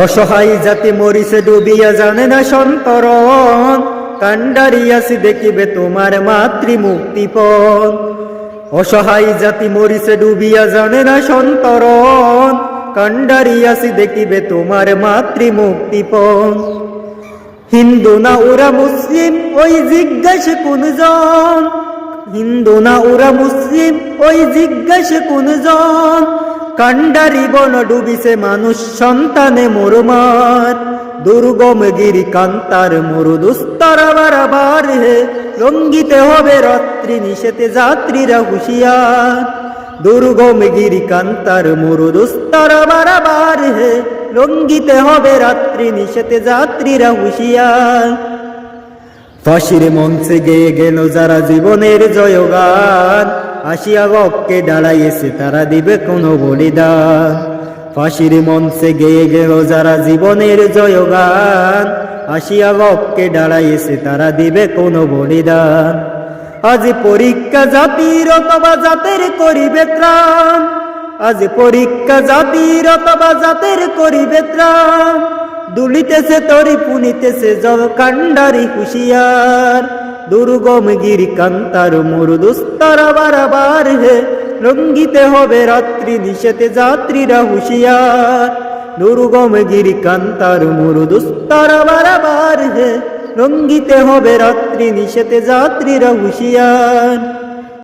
অসহায় জাতি মরিছে ডুবিয়া জানে না সন্তরণ, কান্ডারিয়াসি দেখিবে তোমার মাতৃমুক্তিপণ। অসহায় জাতি মরিছে ডুবিয়া জানে না সন্তরণ, কান্ডারিয়াসি দেখিবে তোমার মাতৃমুক্তিপণ। হিন্দু না ওরা মুসলিম ওই জিজ্ঞাসে কোনজন, হিন্দু না ওরা মুসলিম ওই জিজ্ঞাসে কোনজন। কান্ডারি বন ডুবিছে মানুষ সন্তানে মোরমার, দুর্গম গিরি কান্তার মরু দুস্তরা বারাবার হে, রঙ্গিতে হবে রাত্রি নিশেতে যাত্রীরা হুঁশিয়ার। দুর্গম গিরি কান্তার মরু দুস্তরা বারাবার হে, রঙ্গিতে হবে রাত্রি নিশেতে যাত্রীরা হুঁশিয়ার। ফাঁসির মঞ্চে গেয়ে গেল যারা জীবনের জয়গান, আসিয়া গককে দাঁড়াইয়েছে তারা দিবে কোনো বলিদান। ফাঁসির মঞ্চে গেয়ে গেল যারা জীবনের জয়গান, আসিয়া গককে দাঁড়াইয়েছে তারা দিবে কোনো বলিদান। আজ পরীক্ষা জাতির অথবা জাতের করিবে ত্রাণ, আজ পরীক্ষা জাতির অথবা জাতের করিবে ত্রাণ। দুলিতেছে তরি পুনিতেছে জল কান্ডারি হুঁশিয়ার, দুর্গম গিরি কান্তার মরু দুস্তরা বারাবার হে, রঙ্গিতে হবে রাত্রি নিশেতে যাত্রীরা হুঁশিয়ার। দুর্গম গিরি কান্তার মরু দুস্তরা বারাবার হে, রঙ্গিতে হবে রাত্রি নিশেতে যাত্রীরা হুঁশিয়ার।